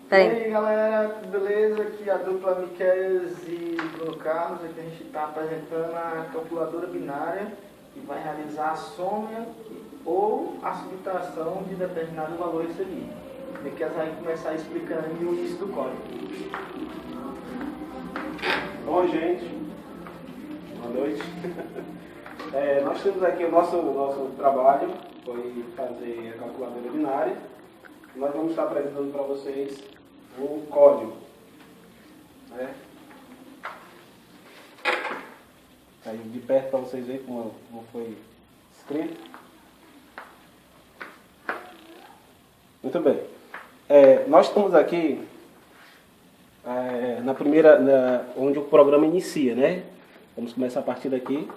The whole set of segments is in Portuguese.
E Tem. aí galera, beleza? Aqui a dupla Miqueias e Bruno Carlos. Aqui a gente está apresentando a calculadora binária que vai realizar a soma ou a subtração de determinado valor recebido. Miqueias vai começar explicando o início do código. Bom, gente, boa noite. Nós temos aqui o nosso trabalho, foi fazer a calculadora binária. Nós vamos estar apresentando para vocês o código. Aí de perto para vocês verem como foi escrito. Muito bem. Nós estamos aqui na primeira, onde o programa inicia, né? Vamos começar a partir daqui,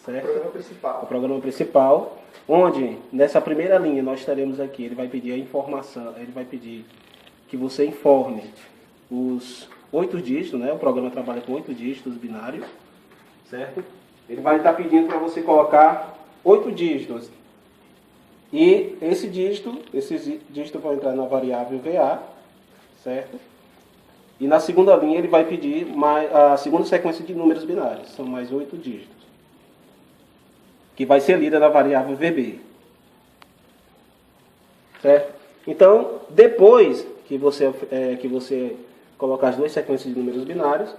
certo? O programa principal. O programa principal, onde nessa primeira linha nós teremos aqui, ele vai pedir a informação, ele vai pedir que você informe os 8 dígitos, né? O programa trabalha com 8 dígitos binários, certo? Ele vai estar pedindo para você colocar 8 dígitos. E esses dígitos vão entrar na variável VA, certo? E na segunda linha ele vai pedir a segunda sequência de números binários, são mais 8 dígitos, que vai ser lida na variável VB. Certo? Então, depois que você colocar as duas sequências de números binários,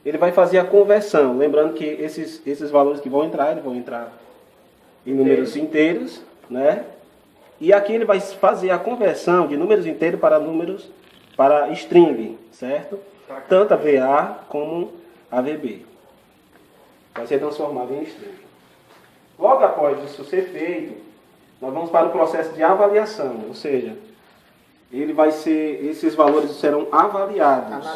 ele vai fazer a conversão. Lembrando que esses valores que vão entrar, eles vão entrar em números inteiros, né? E aqui ele vai fazer a conversão de números inteiros para string, certo? Tanto a VA como a VB. Vai ser transformado em string. Logo após isso ser feito, nós vamos para o processo de avaliação, ou seja, esses valores serão avaliados.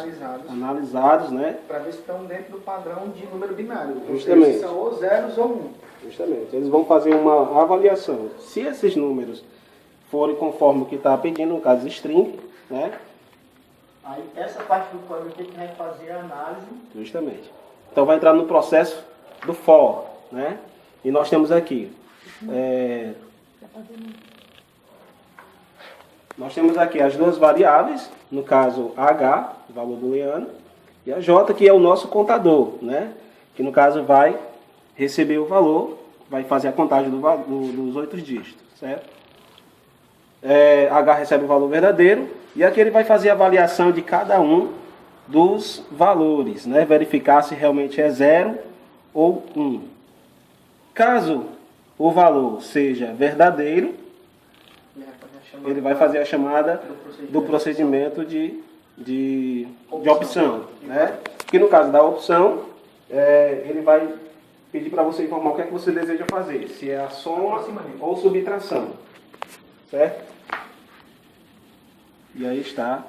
Analisados, né? Para ver se estão dentro do padrão de número binário. Justamente. Se são ou zeros ou 1. Justamente. Eles vão fazer uma avaliação. Se esses números forem conforme o que está pedindo, no caso string, né? Aí essa parte do código aqui que vai fazer a análise. Justamente. Então vai entrar no processo do for, né? E nós temos aqui as duas variáveis, no caso H, o valor booleano, e a J, que é o nosso contador, né? Que no caso vai receber o valor, vai fazer a contagem dos 8 dígitos, certo? H recebe o valor verdadeiro, e aqui ele vai fazer a avaliação de cada um dos valores, né? Verificar se realmente é 0 ou 1. Caso o valor seja verdadeiro, ele vai fazer a chamada do procedimento de opção, né? Que no caso da opção, ele vai pedir para você informar o que é que você deseja fazer, se é a soma ou subtração, certo? E aí está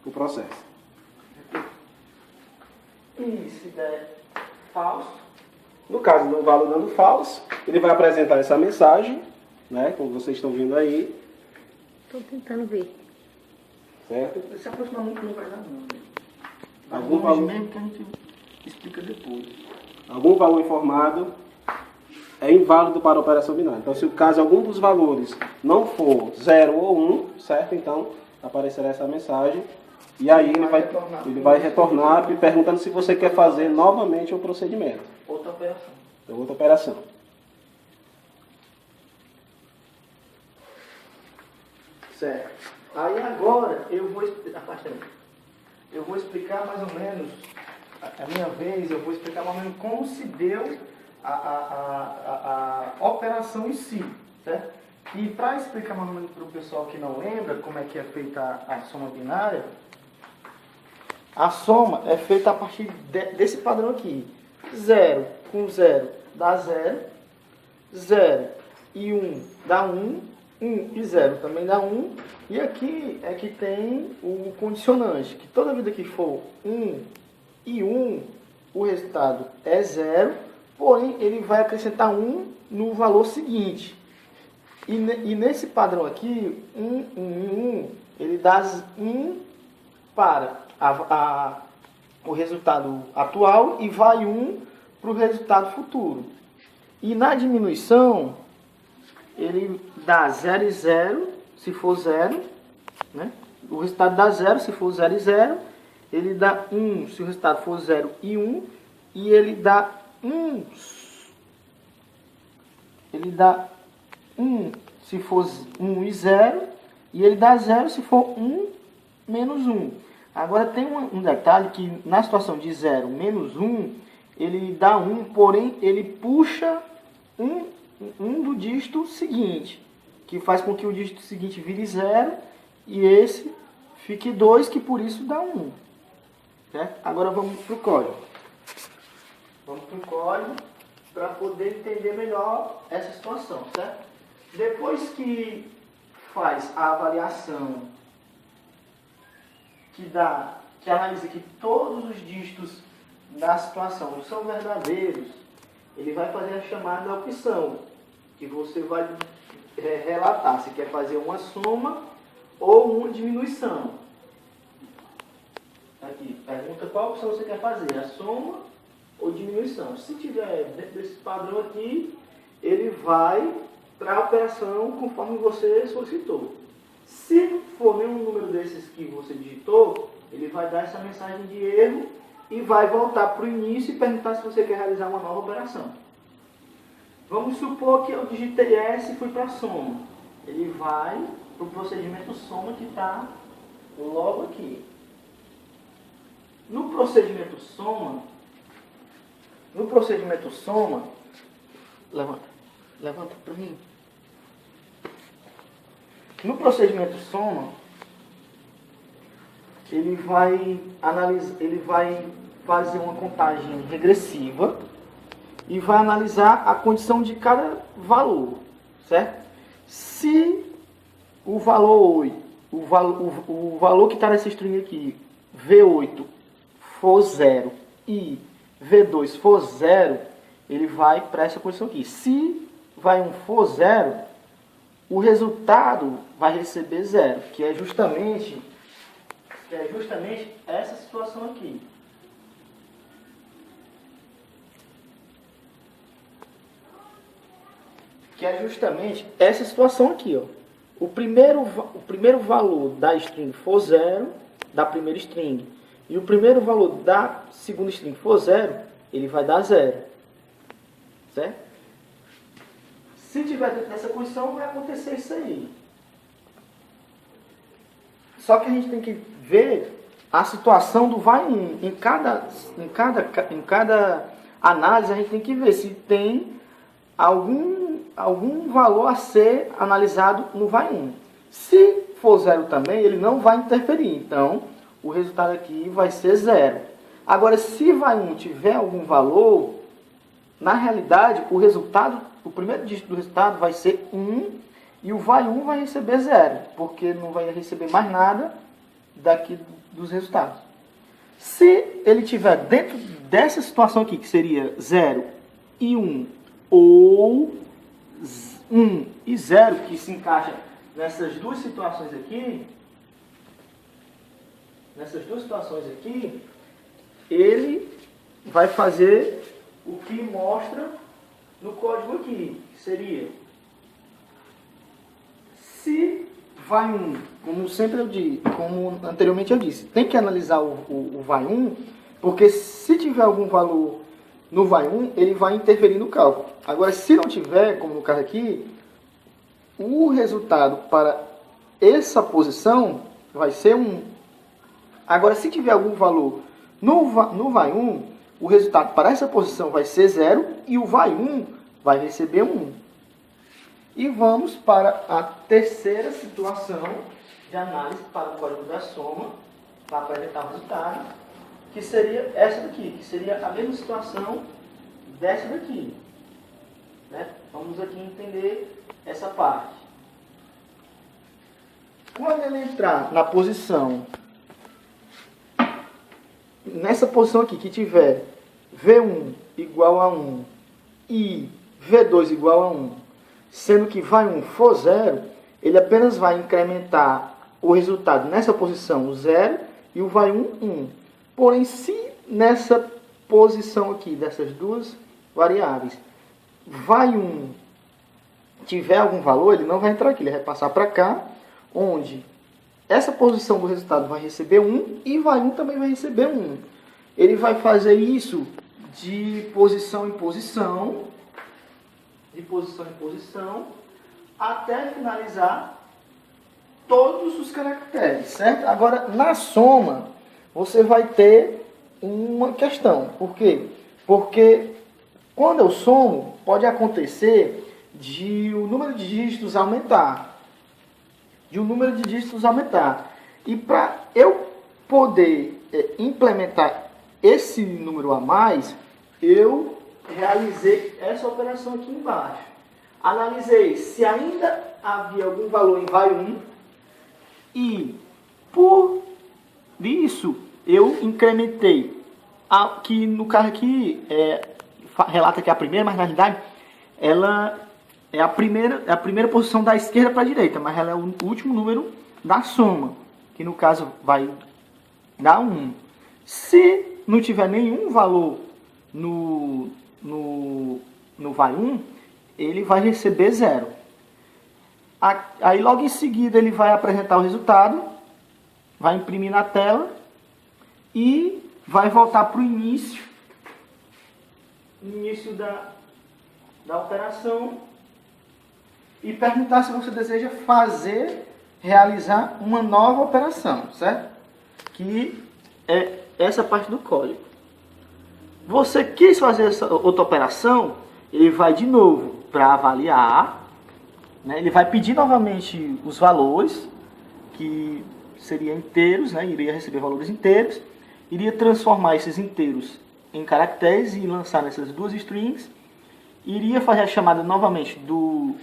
o processo. E se der falso? No caso do valor dando falso, ele vai apresentar essa mensagem, né, como vocês estão vendo aí. Estou tentando ver. Certo? Se aproximar muito não vai dar não. Né? Algum valor mesmo que a gente explica depois. Algum valor informado é inválido para a operação binária. Então, se o caso algum dos valores não for 0 ou 1, certo? Então, aparecerá essa mensagem. E aí ele vai retornar perguntando se você quer fazer novamente o procedimento. Outra operação. Certo. Aí agora eu vou explicar mais ou menos, a minha vez, eu vou explicar mais ou menos como se deu a operação em si, certo? E para explicar mais ou menos para o pessoal que não lembra como é que é feita a soma binária, a soma é feita a partir desse padrão aqui. 0 com 0 dá 0, 0 e 1 dá 1, 1 e 0 também dá 1, e aqui é que tem o condicionante, que toda vida que for 1 e 1, o resultado é 0, porém ele vai acrescentar 1 no valor seguinte. E nesse padrão aqui, 1, 1 e 1, ele dá 1 para o resultado atual e vai 1 para o resultado futuro. E na diminuição, ele dá 0 e 0 se for 0, né? O resultado dá 0, se for 0 e 0. Ele dá 1 se o resultado for 0 e 1. E ele dá 1. Ele dá 1 se for 1 e 0. E ele dá 0 se for 1 menos 1. Agora tem um detalhe que na situação de 0 menos 1, ele dá 1, porém ele puxa um do dígito seguinte, que faz com que o dígito seguinte vire 0 e esse fique 2, que por isso dá 1. Certo? Agora vamos para o código. Vamos para o código para poder entender melhor essa situação, certo? Depois que faz a avaliação, que analisa que todos os dígitos da situação são verdadeiros, ele vai fazer a chamada opção, que você vai relatar se quer fazer uma soma ou uma diminuição. Aqui, pergunta qual opção você quer fazer, a soma ou diminuição. Se tiver dentro desse padrão aqui, ele vai para a operação conforme você solicitou. Se for nenhum número desses que você digitou, ele vai dar essa mensagem de erro e vai voltar para o início e perguntar se você quer realizar uma nova operação. Vamos supor que eu digitei S e fui para a soma. Ele vai para o procedimento soma que está logo aqui. No procedimento soma, levanta para mim. No procedimento soma, ele vai fazer uma contagem regressiva e vai analisar a condição de cada valor, certo? Se o valor que está nessa string aqui, V8, for 0 e V2 for 0, ele vai para essa condição aqui. Se vai for 0, o resultado vai receber 0, que é justamente essa situação aqui. Que é justamente essa situação aqui, ó. O primeiro valor da string for 0, da primeira string, e o primeiro valor da segunda string for 0, ele vai dar 0. Certo? Se tiver dentro dessa condição, vai acontecer isso aí. Só que a gente tem que ver a situação do vai 1. Em cada análise, a gente tem que ver se tem algum valor a ser analisado no vai 1. Se for 0 também, ele não vai interferir. Então, o resultado aqui vai ser 0. Agora, se vai 1 tiver algum valor, na realidade, o primeiro dígito do resultado vai ser 1 e o vai 1 vai receber 0, porque não vai receber mais nada daqui dos resultados. Se ele tiver dentro dessa situação aqui, que seria 0 e 1, ou 1 e 0, que se encaixa nessas duas situações aqui, ele vai fazer o que mostra no código aqui, que seria, se vai 1, como anteriormente eu disse, tem que analisar o vai 1, porque se tiver algum valor no vai 1, ele vai interferir no cálculo. Agora, se não tiver, como no caso aqui, o resultado para essa posição vai ser 1. Agora, se tiver algum valor no vai 1, o resultado para essa posição vai ser 0 e o vai 1 vai receber 1. E vamos para a terceira situação de análise para o código da soma, para apresentar o resultado, que seria essa daqui, que seria a mesma situação dessa daqui. Né? Vamos aqui entender essa parte. Quando ele entrar na posição, nessa posição aqui, que tiver V1 igual a 1 e V2 igual a 1, sendo que vai 1 for 0, ele apenas vai incrementar o resultado nessa posição 0 e o vai 1, 1. Porém, se nessa posição aqui, dessas duas variáveis, vai 1 tiver algum valor, ele não vai entrar aqui, ele vai passar para cá. onde essa posição do resultado vai receber 1 e vai 1 também vai receber 1. Ele vai fazer isso de posição em posição, até finalizar todos os caracteres, certo? Agora, na soma, você vai ter uma questão. Por quê? Porque quando eu somo, pode acontecer de o número de dígitos aumentar. E para eu poder implementar esse número a mais, eu realizei essa operação aqui embaixo. Analisei se ainda havia algum valor em vai 1 e por isso eu incrementei, que no caso aqui relata que é a primeira, mas na realidade ela é a primeira posição da esquerda para a direita, mas ela é o último número da soma, que no caso vai dar 1. Se não tiver nenhum valor no vai 1, ele vai receber 0. Aí logo em seguida ele vai apresentar o resultado, vai imprimir na tela e vai voltar para o início da operação e perguntar se você deseja realizar uma nova operação, certo? Que é essa parte do código. Você quis fazer essa outra operação, ele vai de novo para avaliar, né? Ele vai pedir novamente os valores, que seriam inteiros, né? Iria receber valores inteiros, iria transformar esses inteiros em caracteres e lançar nessas duas strings, iria fazer a chamada novamente do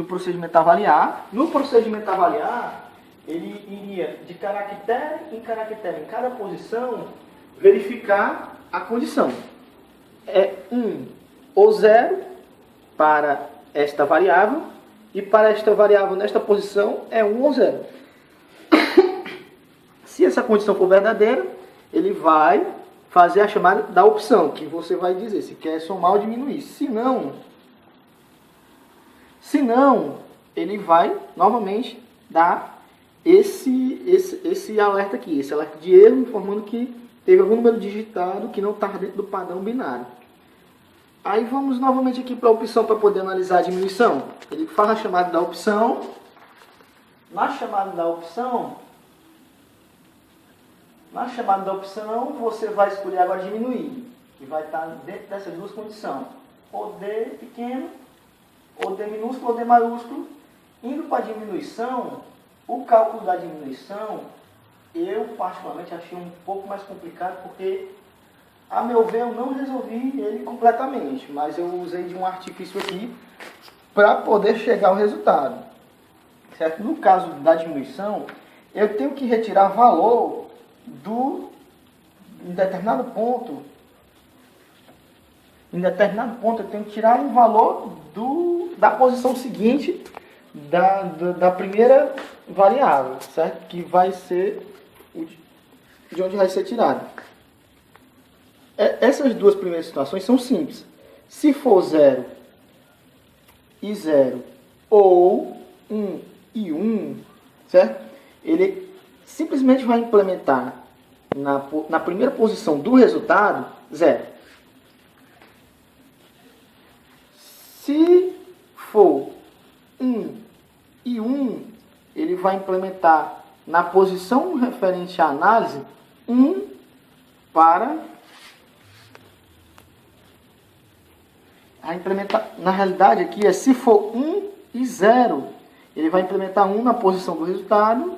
procedimento avaliar. No procedimento avaliar, ele iria de caractere em caractere em cada posição verificar a condição. É 1 ou 0 para esta variável e para esta variável nesta posição é 1 ou 0. Se essa condição for verdadeira, ele vai fazer a chamada da opção, que você vai dizer se quer somar ou diminuir. Se não, ele vai novamente dar esse alerta aqui, esse alerta de erro, informando que teve algum número digitado que não está dentro do padrão binário. Aí vamos novamente aqui para a opção para poder analisar a diminuição. Ele faz a chamada da opção. Na chamada da opção, você vai escolher agora diminuir, que vai estar dentro dessas duas condições. Ou D pequeno, ou D minúsculo, ou D maiúsculo. Indo para a diminuição, o cálculo da diminuição, eu particularmente achei um pouco mais complicado, porque, a meu ver, eu não resolvi ele completamente, mas eu usei de um artifício aqui para poder chegar ao resultado. Certo? No caso da diminuição, eu tenho que retirar valor em determinado ponto eu tenho que tirar um valor da posição seguinte da primeira variável, certo? Que vai ser de onde vai ser tirado. Essas duas primeiras situações são simples. Se for 0 e 0 ou 1 e 1, certo? Ele simplesmente vai implementar na primeira posição do resultado 0. Se for 1 e 1, ele vai implementar na posição referente à análise 1 para na realidade aqui se for 1 e 0, ele vai implementar 1 na posição do resultado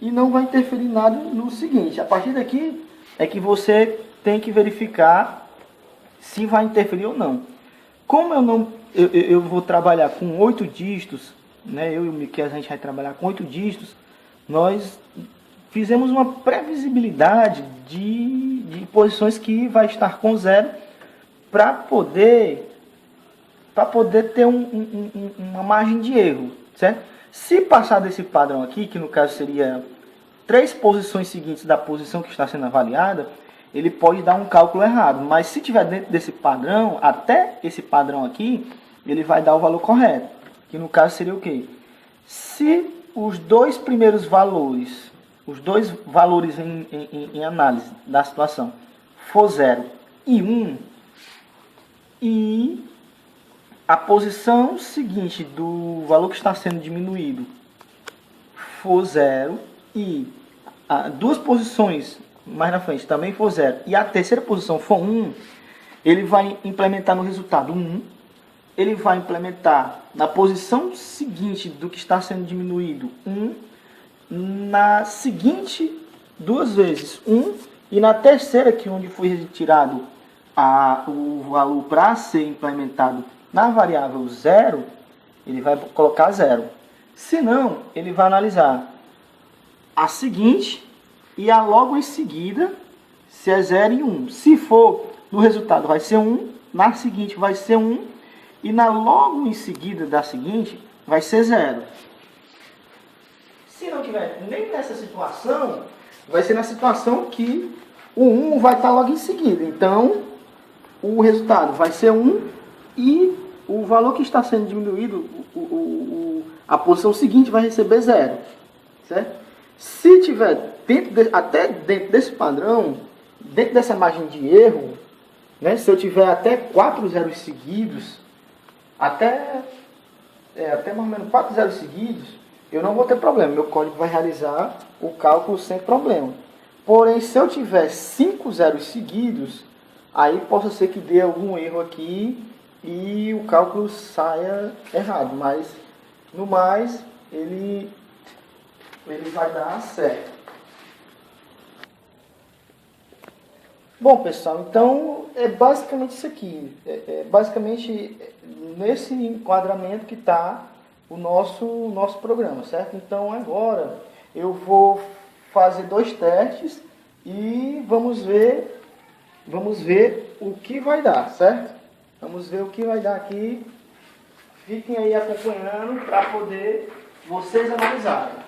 e não vai interferir nada no seguinte. A partir daqui é que você tem que verificar se vai interferir ou não. Como eu vou trabalhar com 8 dígitos, né? Eu e o Miquel, a gente vai trabalhar com 8 dígitos, nós fizemos uma previsibilidade de posições que vai estar com 0 para poder ter uma margem de erro, certo? Se passar desse padrão aqui, que no caso seria 3 posições seguintes da posição que está sendo avaliada, ele pode dar um cálculo errado. Mas se tiver dentro desse padrão, até esse padrão aqui, ele vai dar o valor correto. Que no caso seria o quê? Se os dois primeiros valores, em análise da situação, for 0 e 1, e a posição seguinte do valor que está sendo diminuído for 0 e duas posições mais na frente também for 0 e a terceira posição for 1, ele vai implementar no resultado 1, ele vai implementar na posição seguinte do que está sendo diminuído 1, na seguinte duas vezes 1 e na terceira, que onde foi retirado o valor para ser implementado na variável 0, ele vai colocar 0. Se não, ele vai analisar a seguinte e a logo em seguida, se é 0 e 1. Se for, no resultado vai ser 1, na seguinte vai ser 1 e na logo em seguida da seguinte vai ser 0. Se não tiver nem nessa situação, vai ser na situação que o 1 vai estar logo em seguida. Então, o resultado vai ser 1 e o valor que está sendo diminuído, a posição seguinte vai receber 0. Certo? Se tiver até dentro desse padrão, dentro dessa margem de erro, né, se eu tiver até 4 zeros seguidos, até mais ou menos 4 zeros seguidos, eu não vou ter problema. Meu código vai realizar o cálculo sem problema. Porém, se eu tiver 5 zeros seguidos, aí possa ser que dê algum erro aqui e o cálculo saia errado. Mas, no mais, ele vai dar certo. Bom, pessoal, então é basicamente isso aqui. Basicamente nesse enquadramento que está o nosso programa, certo? Então agora eu vou fazer 2 testes e vamos ver o que vai dar, certo? Vamos ver o que vai dar aqui. Fiquem aí acompanhando para poder vocês analisarem.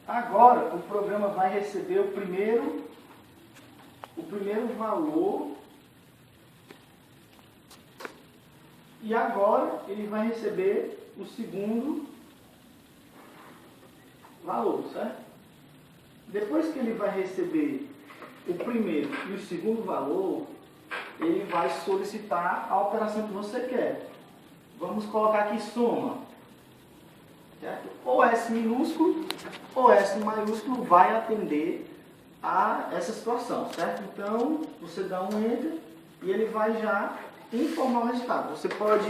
Agora o programa vai receber o primeiro valor e agora ele vai receber o segundo valor, certo? Depois que ele vai receber o primeiro e o segundo valor, ele vai solicitar a operação que você quer. Vamos colocar aqui soma. Certo? Ou S minúsculo ou S maiúsculo vai atender a essa situação, certo? Então, você dá um Enter e ele vai já informar o resultado. Você pode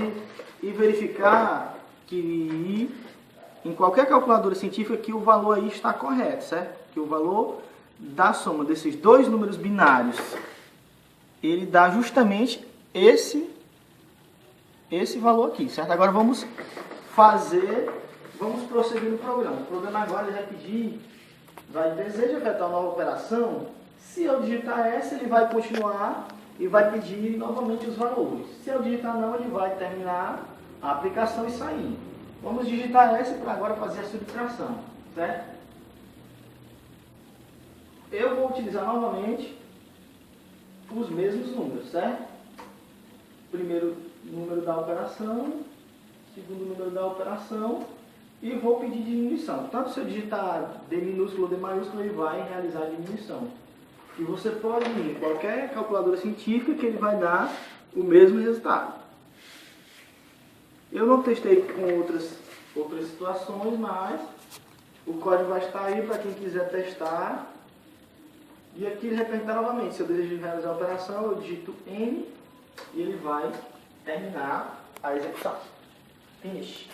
ir verificar que em qualquer calculadora científica que o valor aí está correto, certo? Que o valor da soma desses dois números binários, ele dá justamente esse valor aqui, certo? Agora vamos prosseguir no programa. O programa agora ele vai deseja efetuar uma nova operação. Se eu digitar essa, ele vai continuar e vai pedir novamente os valores. Se eu digitar não, ele vai terminar a aplicação e sair. Vamos digitar essa para agora fazer a subtração, certo? Eu vou utilizar novamente os mesmos números, certo? Primeiro número da operação, segundo número da operação, e vou pedir diminuição. Tanto se eu digitar D minúsculo ou D maiúsculo, ele vai realizar a diminuição. E você pode ir em qualquer calculadora científica que ele vai dar o mesmo resultado. Eu não testei com outras situações, mas o código vai estar aí para quem quiser testar. E aqui ele repergunta novamente. Se eu desejo realizar a operação, eu digito N e ele vai terminar a execução. Finish.